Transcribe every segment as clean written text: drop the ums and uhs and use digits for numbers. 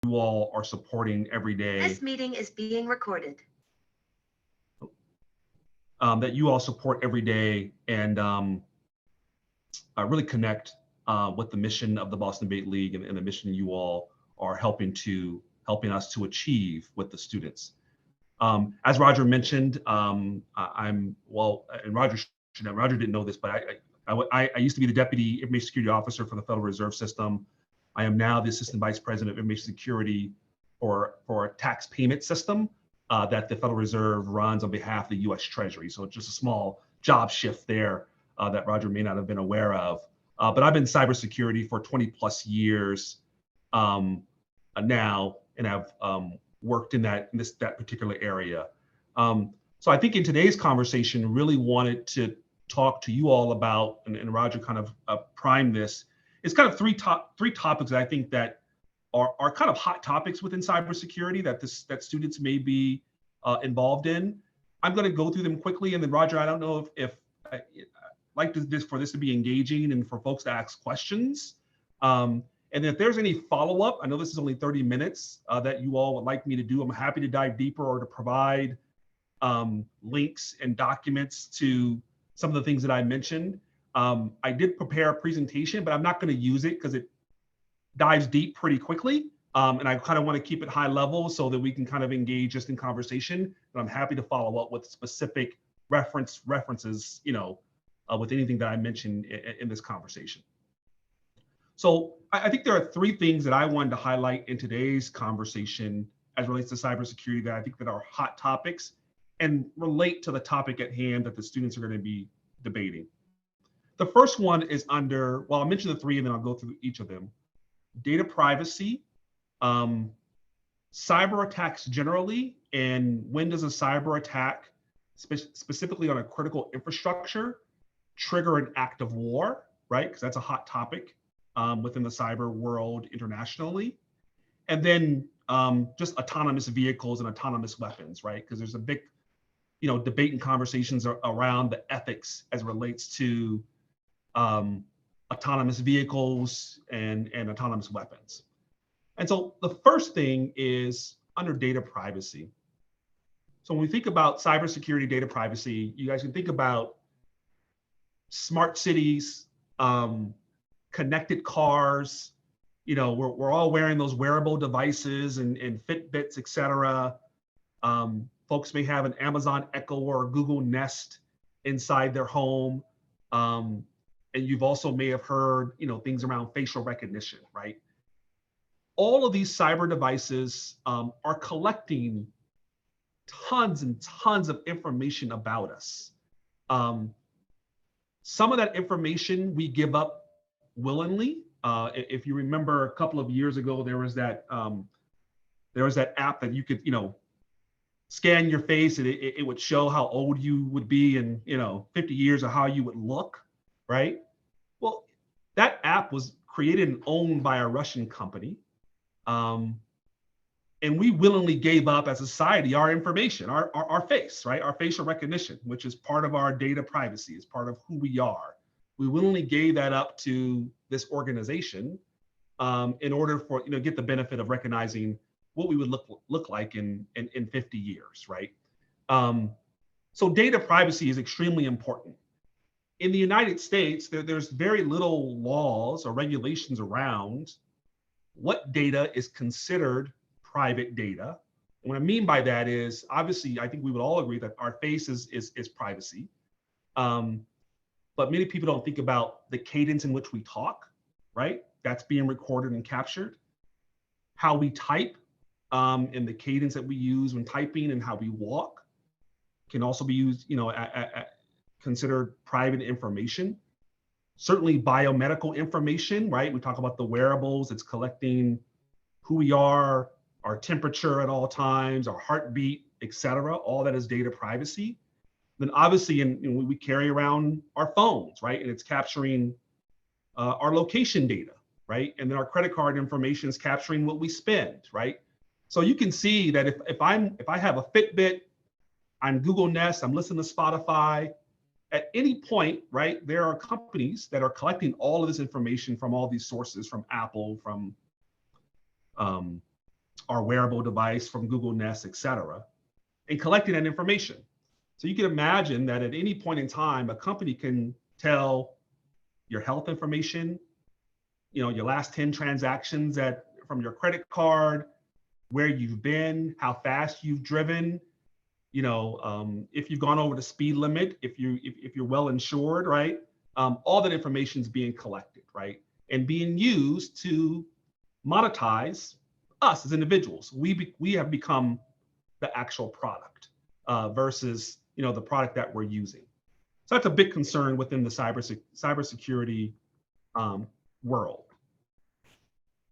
you all are supporting every day. This meeting is being recorded. That you all support every day and really connect with the mission of the Boston Debate League and the mission you all are helping us to achieve with the students. As Roger mentioned, I'm well, and Roger didn't know this, but I used to be the Deputy Information Security Officer for the Federal Reserve System. I am now the Assistant Vice President of Information Security for a tax payment system that the Federal Reserve runs on behalf of the U.S. Treasury. So it's just a small job shift there that Roger may not have been aware of. But I've been in cybersecurity for 20 plus years now, and I've worked in that particular area. So I think in today's conversation, really wanted to talk to you all about, and Roger kind of primed this. It's kind of three topics that I think that are kind of hot topics within cybersecurity that students may be involved in. I'm going to go through them quickly, and then Roger, I don't know if I like for this to be engaging and for folks to ask questions. And if there's any follow-up, I know this is only 30 minutes that you all would like me to do. I'm happy to dive deeper or to provide links and documents to some of the things that I mentioned. I did prepare a presentation, but I'm not going to use it because it dives deep pretty quickly. And I kind of want to keep it high level so that we can kind of engage just in conversation. But I'm happy to follow up with specific references, with anything that I mentioned in this conversation. So I think there are three things that I wanted to highlight in today's conversation as it relates to cybersecurity that I think that are hot topics and relate to the topic at hand that the students are going to be debating. The first one is under, well, I'll mention the three and then I'll go through each of them. Data privacy, cyber attacks generally, and when does a cyber attack, specifically on a critical infrastructure, trigger an act of war, right? Because that's a hot topic within the cyber world internationally. And then just autonomous vehicles and autonomous weapons, right? Because there's a big, debate and conversations around the ethics as it relates to autonomous vehicles and autonomous weapons. And so the first thing is under data privacy. So when we think about cybersecurity data privacy, you guys can think about smart cities, connected cars. We're all wearing those wearable devices and Fitbits, et cetera. Folks may have an Amazon Echo or a Google Nest inside their home. And you've also may have heard, things around facial recognition, right? All of these cyber devices are collecting tons and tons of information about us. Some of that information we give up willingly. If you remember a couple of years ago, there was that app that you could, scan your face and it would show how old you would be in, 50 years or how you would look, right? Well, that app was created and owned by a Russian company. And we willingly gave up as a society our information, our face, right? Our facial recognition, which is part of our data privacy, is part of who we are. We willingly gave that up to this organization in order for, get the benefit of recognizing what we would look like in 50 years, right? So data privacy is extremely important. In the United States, there's very little laws or regulations around what data is considered private data. And what I mean by that is, obviously, I think we would all agree that our face is privacy. But many people don't think about the cadence in which we talk, right? That's being recorded and captured. How we type and the cadence that we use when typing and how we walk can also be used, considered private information. Certainly biomedical information, right? We talk about the wearables, it's collecting who we are, our temperature at all times, our heartbeat, et cetera. All that is data privacy. Then obviously, we carry around our phones, right? And it's capturing our location data, right? And then our credit card information is capturing what we spend, right? So you can see that if I have a Fitbit, I'm Google Nest, I'm listening to Spotify, at any point, right, there are companies that are collecting all of this information from all these sources, from Apple, from our wearable device from Google Nest, et cetera, and collecting that information. So you can imagine that at any point in time, a company can tell your health information, your last 10 transactions from your credit card, where you've been, how fast you've driven, if you've gone over the speed limit, if you're well insured, right? All that information is being collected, right? And being used to monetize us as individuals. We have become the actual product versus the product that we're using. So that's a big concern within the cybersecurity world.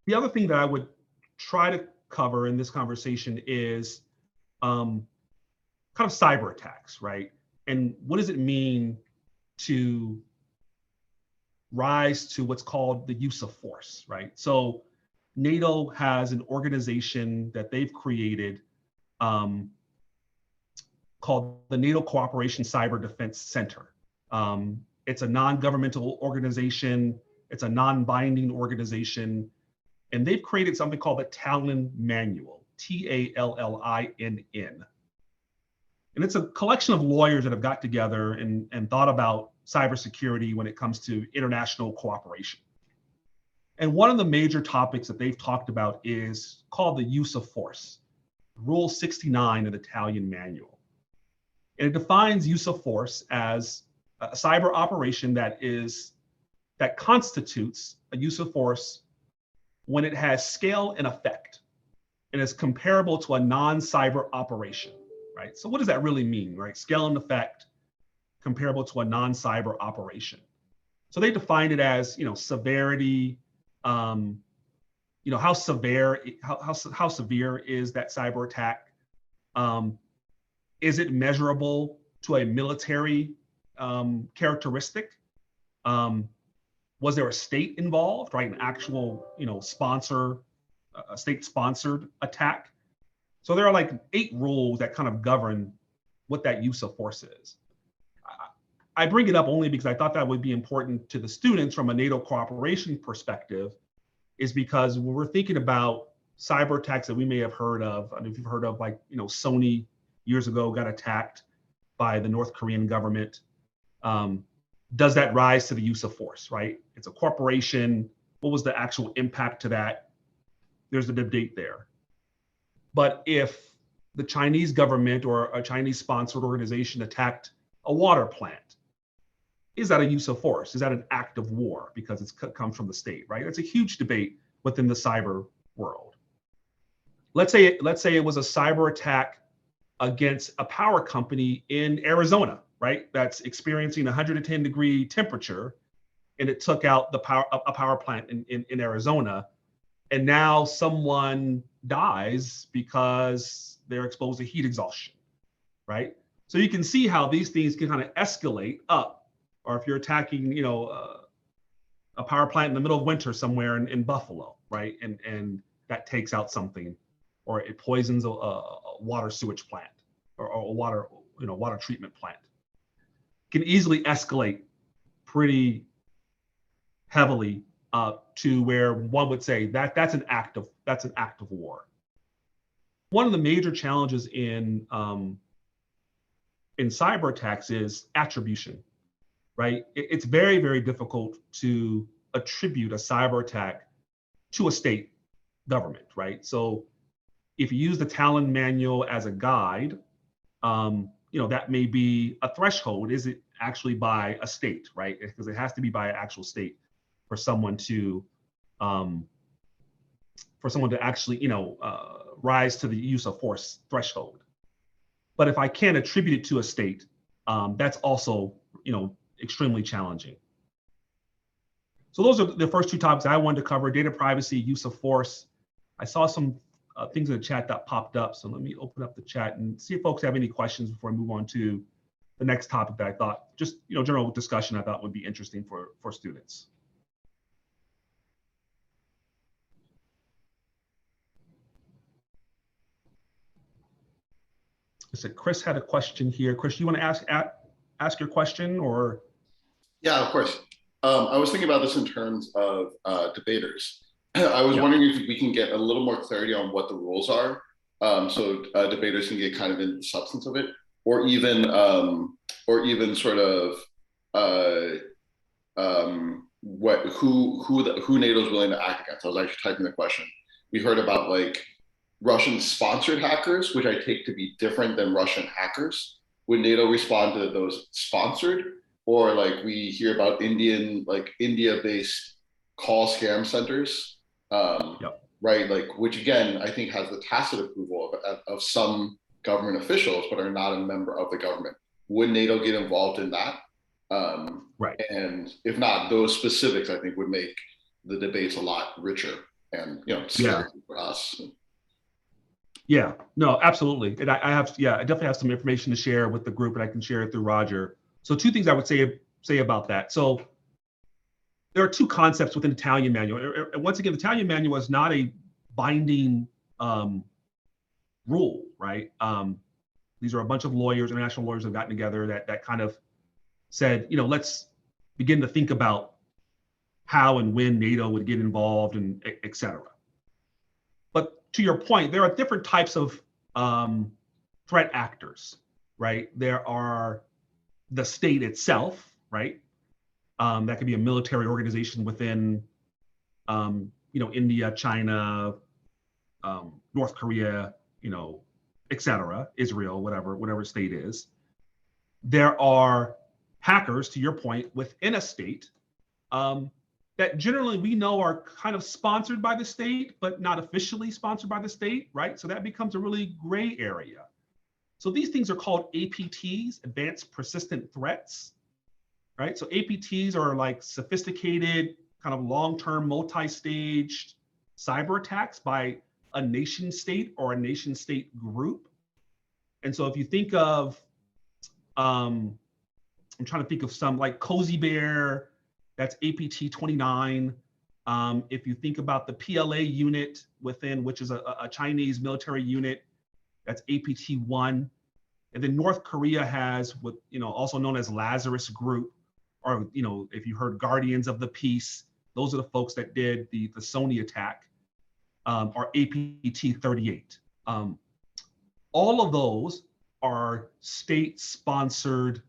The other thing that I would try to cover in this conversation is kind of cyber attacks, right? And what does it mean to rise to what's called the use of force, right? So NATO has an organization that they've created called the NATO Cooperation Cyber Defense Center. It's a non-governmental organization. It's a non-binding organization. And they've created something called the Tallinn Manual, Tallinn. And it's a collection of lawyers that have got together and thought about cybersecurity when it comes to international cooperation. And one of the major topics that they've talked about is called the use of force, Rule 69 of the Tallinn Manual. And it defines use of force as a cyber operation that constitutes a use of force when it has scale and effect and is comparable to a non-cyber operation, right? So what does that really mean, right? Scale and effect comparable to a non-cyber operation. So they defined it as, severity, how severe is that cyber attack? Is it measurable to a military characteristic? Was there a state involved, right? An actual, a state-sponsored attack. So there are like 8 rules that kind of govern what that use of force is. I bring it up only because I thought that would be important to the students from a NATO cooperation perspective, is because when we're thinking about cyber attacks that we may have heard of, and if you've heard of Sony years ago got attacked by the North Korean government, does that rise to the use of force, right? It's a corporation. What was the actual impact to that? There's a debate there. But if the Chinese government or a Chinese sponsored organization attacked a water plant, is that a use of force? Is that an act of war because it comes from the state, right? That's a huge debate within the cyber world. Let's say it was a cyber attack against a power company in Arizona, right? That's experiencing 110-degree temperature, and it took out a power plant in Arizona, and now someone dies because they're exposed to heat exhaustion, right? So you can see how these things can kind of escalate up. Or if you're attacking, a power plant in the middle of winter somewhere in Buffalo, right? And that takes out something, or it poisons a water sewage plant or a water treatment plant. Can easily escalate pretty heavily to where one would say that's an act of war. One of the major challenges in cyber attacks is attribution. Right? It's very, very difficult to attribute a cyber attack to a state government, right? So if you use the Tallinn Manual as a guide, that may be a threshold. Is it actually by a state, right? Because it has to be by an actual state for someone to actually, rise to the use of force threshold. But if I can't attribute it to a state, that's also, extremely challenging. So those are the first 2 topics I wanted to cover: data privacy, use of force. I saw some things in the chat that popped up, so let me open up the chat and see if folks have any questions before I move on to the next topic that I thought, just general discussion I thought would be interesting for students. I said Chris had a question here. Chris, you want to ask your question, or? Yeah, of course. I was thinking about this in terms of debaters. I was Yeah. wondering if we can get a little more clarity on what the rules are, so debaters can get kind of into the substance of it, or even sort of uh, who NATO is willing to act against. I was actually typing the question. We heard about like Russian sponsored hackers, which I take to be different than Russian hackers. Would NATO respond to those sponsored, or like we hear about India based call scam centers, Yep. right? Like, which again, I think has the tacit approval of some government officials, but are not a member of the government. Would NATO get involved in that? Right. And if not, those specifics I think would make the debates a lot richer and Yeah. scary for us. Yeah. No, absolutely. And I have, yeah, I definitely have some information to share with the group, and I can share it through Roger. So two things I would say about that. So there are two concepts within the Italian manual. And once again, the Italian manual is not a binding rule, right? These are a bunch of lawyers, international lawyers that have gotten together that kind of said, let's begin to think about how and when NATO would get involved and et cetera. But to your point, there are different types of threat actors, right? There are the state itself, right? That could be a military organization within, India, China, North Korea, et cetera, Israel, whatever state is. There are hackers, to your point, within a state that generally we know are kind of sponsored by the state, but not officially sponsored by the state, right? So that becomes a really gray area. So these things are called APTs, Advanced Persistent Threats, right? So APTs are like sophisticated, kind of long-term, multi-staged cyber attacks by a nation state or a nation state group. And so if you think of, I'm trying to think of some like Cozy Bear, that's APT 29. If you think about the PLA unit within, which is a Chinese military unit, that's APT 1. And then North Korea has what, also known as Lazarus Group, or, if you heard Guardians of the Peace, those are the folks that did the Sony attack, are APT 38. All of those are state-sponsored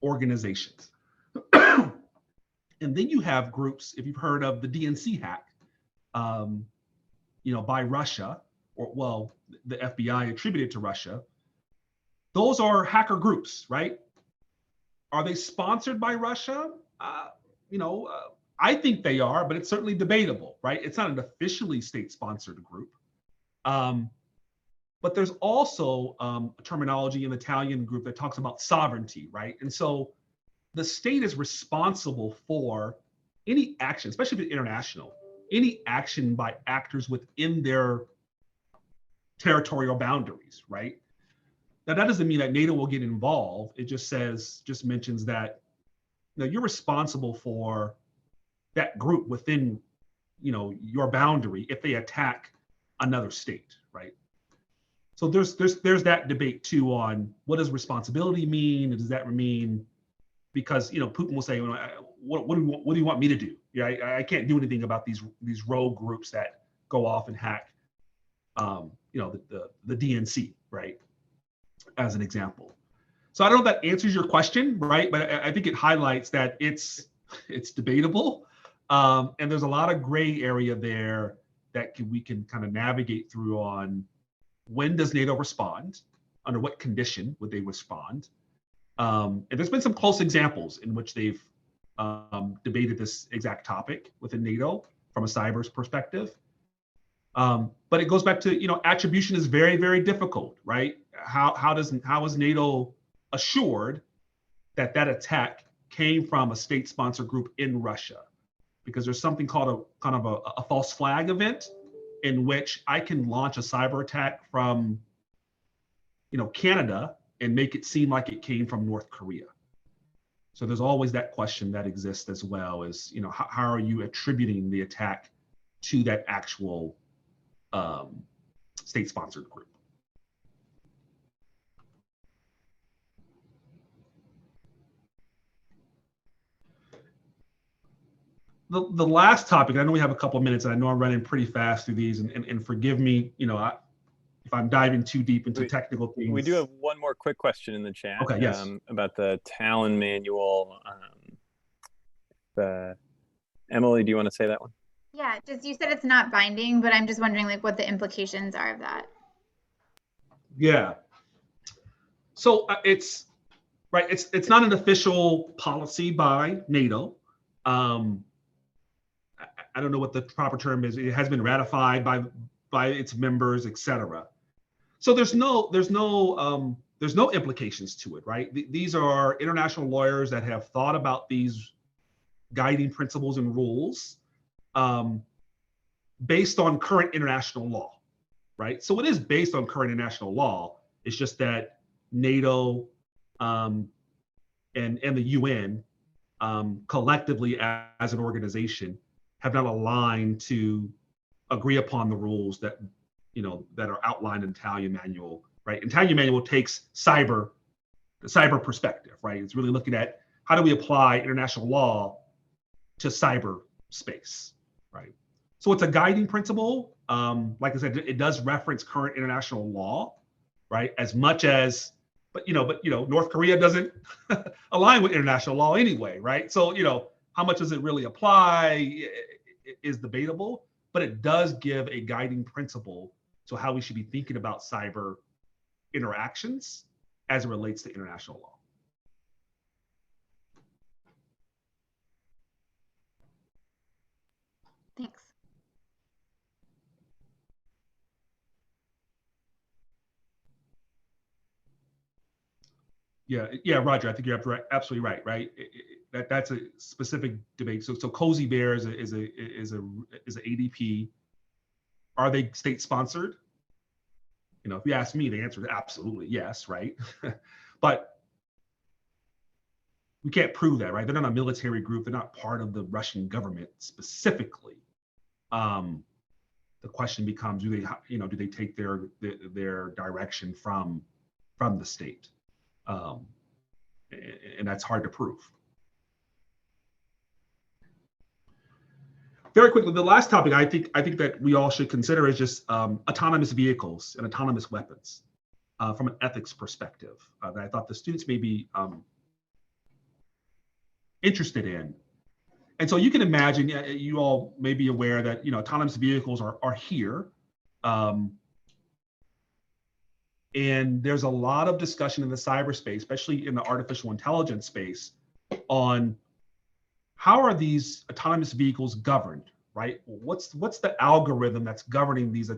organizations. And then you have groups, if you've heard of the DNC hack, by Russia, or well, the FBI attributed to Russia. Those are hacker groups, right? Are they sponsored by Russia? I think they are, but it's certainly debatable, right? It's not an officially state-sponsored group. But there's also a terminology in the Italian group that talks about sovereignty, right? And so the state is responsible for any action, especially if it's international, any action by actors within their territorial boundaries, right? Now, that doesn't mean that NATO will get involved. It just mentions that you're responsible for that group within, your boundary if they attack another state, right? So there's that debate too on what does responsibility mean? Does that mean, because Putin will say, what do you want me to do? Yeah, I can't do anything about these rogue groups that go off and hack, the DNC, right? As an example. So I don't know if that answers your question, right? But I think it highlights that it's debatable, and there's a lot of gray area there that we can kind of navigate through on when does NATO respond, under what condition would they respond. And there's been some close examples in which they've debated this exact topic within NATO from a cyber perspective. But it goes back to, attribution is very, very difficult, right? How is NATO assured that attack came from a state-sponsored group in Russia? Because there's something called a false flag event, in which I can launch a cyber attack from, Canada and make it seem like it came from North Korea. So there's always that question that exists as well, is, how are you attributing the attack to that actual state-sponsored group? the last topic, I know we have a couple of minutes, and I know I'm running pretty fast through these, and forgive me, if I'm diving too deep into technical things. We do have one more quick question in the chat. Okay, yes. About the Talon manual. Emily, do you want to say that one? Yeah, you said it's not binding, but I'm just wondering like what the implications are of that. Yeah. So it's not an official policy by NATO. I don't know what the proper term is. It has been ratified by its members, etc. So there's no implications to it, right? These are international lawyers that have thought about these guiding principles and rules based on current international law, right? So it is based on current international law. It's just that NATO and the UN collectively as an organization have not aligned to agree upon the rules that are outlined in Italian manual, right? Italian manual takes the cyber perspective, right? It's really looking at how do we apply international law to cyberspace, right? So it's a guiding principle. Like I said, it does reference current international law, right? As much as, but North Korea doesn't align with international law anyway, right? So how much does it really apply is debatable, but it does give a guiding principle to how we should be thinking about cyber interactions as it relates to international law. Thanks. Yeah, Roger. I think you're absolutely right. Right, that's a specific debate. So Cozy Bear is a ADP. Are they state sponsored? If you ask me, the answer is absolutely yes, right? But we can't prove that, right? They're not a military group. They're not part of the Russian government specifically. The question becomes, do they take their direction from the state? And that's hard to prove. Very quickly, the last topic I think that we all should consider is just autonomous vehicles and autonomous weapons from an ethics perspective that I thought the students may be interested in. And so you can imagine, you all may be aware that autonomous vehicles are here. And there's a lot of discussion in the cyberspace, especially in the artificial intelligence space, on how are these autonomous vehicles governed, right? What's the algorithm that's governing these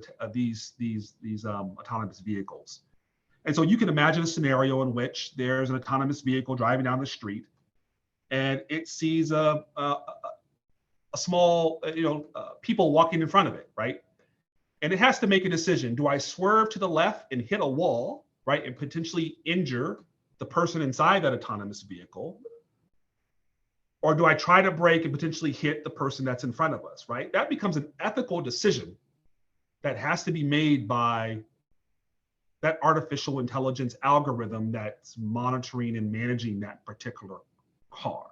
autonomous vehicles? And so you can imagine a scenario in which there's an autonomous vehicle driving down the street, and it sees a small, people walking in front of it, right? And it has to make a decision. Do I swerve to the left and hit a wall, right, and potentially injure the person inside that autonomous vehicle? Or do I try to brake and potentially hit the person that's in front of us, right? That becomes an ethical decision that has to be made by that artificial intelligence algorithm that's monitoring and managing that particular car.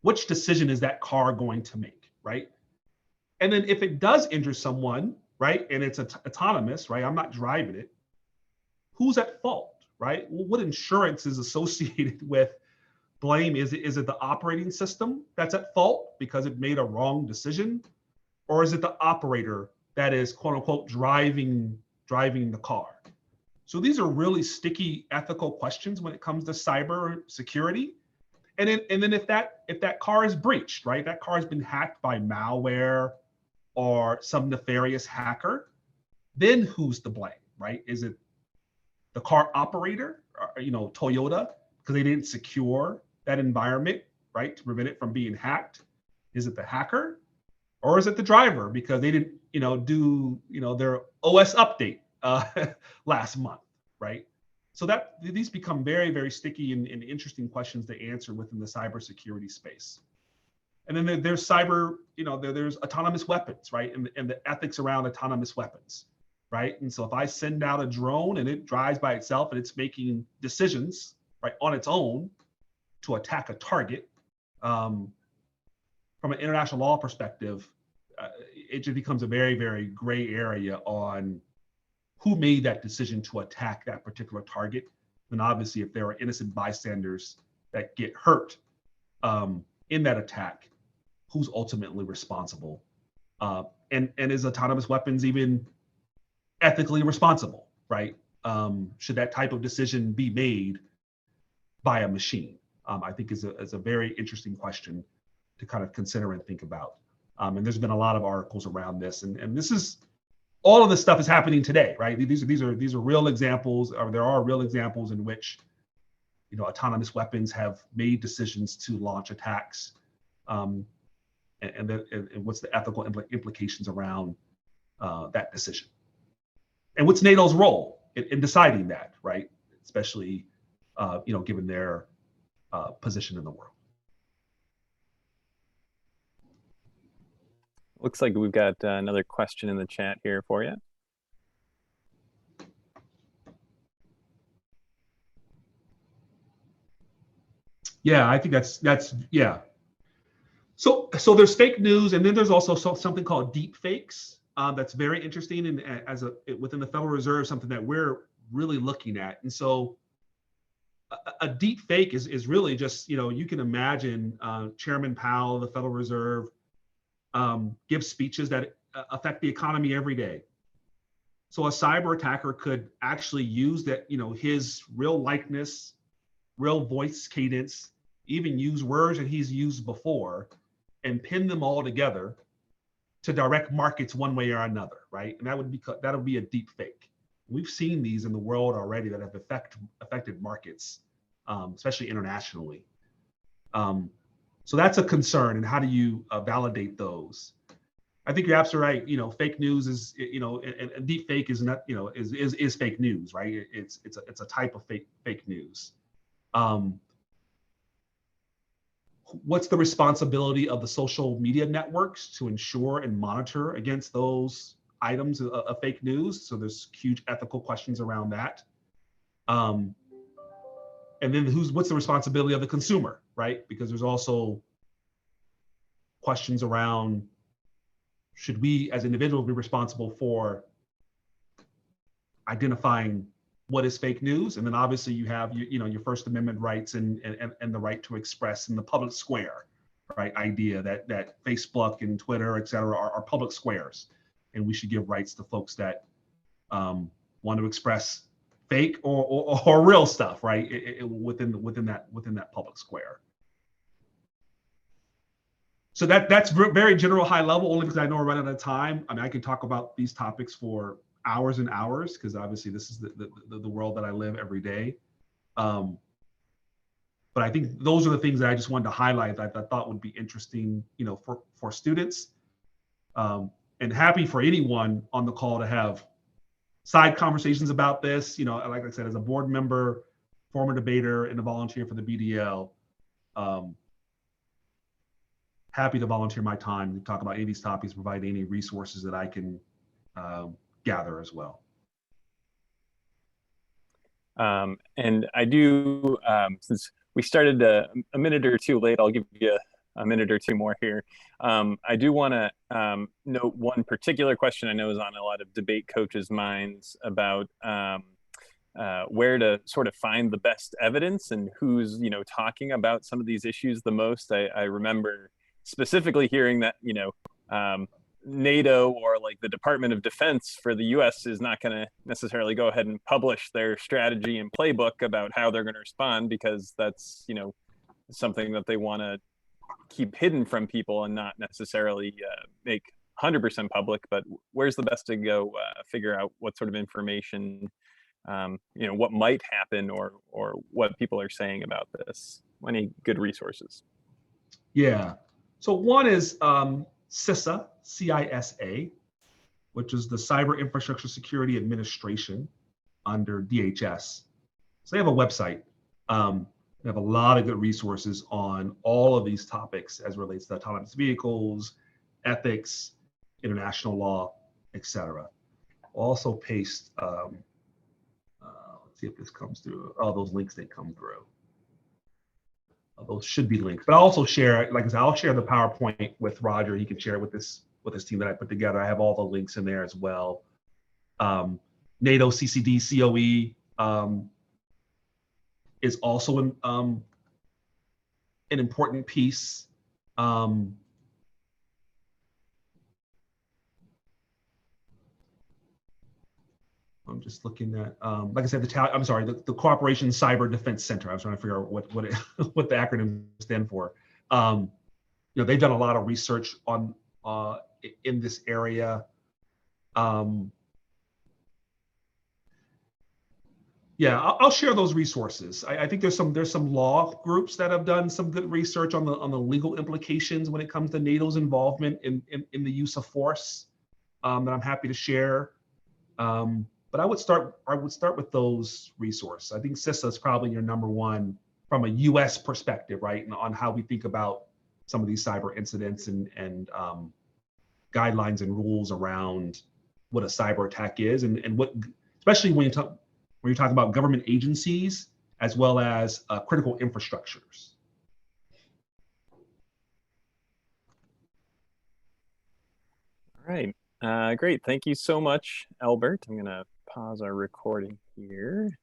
Which decision is that car going to make, right? And then if it does injure someone, right, and it's autonomous, right, I'm not driving it, who's at fault, right? What insurance is associated with blame? Is it the operating system that's at fault because it made a wrong decision? Or is it the operator that is, quote unquote, driving the car? So these are really sticky ethical questions when it comes to cyber security. And then if that car is breached, right, that car has been hacked by malware or some nefarious hacker, then who's to blame, right? Is it the car operator, or, Toyota, because they didn't secure that environment, right, to prevent it from being hacked? Is it the hacker, or is it the driver because they didn't, do their OS update last month, right? So that these become very, very sticky and interesting questions to answer within the cybersecurity space. And then there's there's autonomous weapons, right? And the ethics around autonomous weapons, right? And so if I send out a drone and it drives by itself and it's making decisions, right, on its own to attack a target, from an international law perspective, it just becomes a very, very gray area on who made that decision to attack that particular target. And obviously, if there are innocent bystanders that get hurt in that attack, who's ultimately responsible? And is autonomous weapons even ethically responsible, right? Should that type of decision be made by a machine? I think is a very interesting question to kind of consider and think about. And there's been a lot of articles around this, and this is, all of this stuff is happening today, right? These are real examples, or there are real examples in which, autonomous weapons have made decisions to launch attacks, and what's the ethical implications around that decision, and what's NATO's role in deciding that, right? Especially, given their position in the world. Looks like we've got another question in the chat here for you. Yeah, I think that's yeah. So there's fake news, and then there's also something called deep fakes. That's very interesting, and within the Federal Reserve, something that we're really looking at. And so a deep fake is really just, you can imagine Chairman Powell of the Federal Reserve gives speeches that affect the economy every day. So a cyber attacker could actually use that, his real likeness, real voice cadence, even use words that he's used before, and pin them all together to direct markets one way or another, right? And that would be a deep fake. We've seen these in the world already that have affected markets, especially internationally. So that's a concern. And how do you validate those? I think you're absolutely right. Fake news is, and deep fake is not, is fake news, right? It's a type of fake news. What's the responsibility of the social media networks to ensure and monitor against those items of fake news? So there's huge ethical questions around that. And then what's the responsibility of the consumer, right? Because there's also questions around, should we as individuals be responsible for identifying what is fake news? And then obviously you have your First Amendment rights and the right to express in the public square, right? Idea that Facebook and Twitter, et cetera, are public squares, and we should give rights to folks that want to express fake or real stuff, right? Within that public square. So that's very general, high level, only because I know we're running out of time. I mean, I can talk about these topics for hours and hours, because obviously this is the world that I live every day. But I think those are the things that I just wanted to highlight that I thought would be interesting, for students. And happy for anyone on the call to have side conversations about this. Like I said, as a board member, former debater, and a volunteer for the BDL, happy to volunteer my time to talk about any of these topics, provide any resources that I can gather as well. And I do, since we started a minute or two late, I'll give you a minute or two more here. I do want to note one particular question I know is on a lot of debate coaches' minds about where to sort of find the best evidence and who's, talking about some of these issues the most. I remember specifically hearing that, NATO or like the Department of Defense for the US is not going to necessarily go ahead and publish their strategy and playbook about how they're going to respond, because that's, something that they want to keep hidden from people and not necessarily make 100% public. But where's the best to go figure out what sort of information, what might happen or what people are saying about this? Any good resources? Yeah. So one is CISA, CISA, which is the Cyber Infrastructure Security Administration under DHS. So they have a website. They have a lot of good resources on all of these topics as relates to autonomous vehicles, ethics, international law, etc. I'll also paste, let's see if this comes through. Oh, those links, they come through. Those should be linked. But I'll also share, like I said, I'll share the PowerPoint with Roger. He can share it with this team that I put together. I have all the links in there as well. NATO CCD COE is also an important piece. I'm just looking at, like I said, the Cooperation Cyber Defense Center. I was trying to figure out what what the acronym stand for. They've done a lot of research on in this area. Yeah, I'll share those resources. I think there's some law groups that have done some good research on the legal implications when it comes to NATO's involvement in the use of force that I'm happy to share. But I would start with those resources. I think CISA is probably your number one from a U.S. perspective, right, and on how we think about some of these cyber incidents and guidelines and rules around what a cyber attack is and what, especially when you're talking about government agencies as well as critical infrastructures. All right, great. Thank you so much, Elbert. I'm gonna pause our recording here.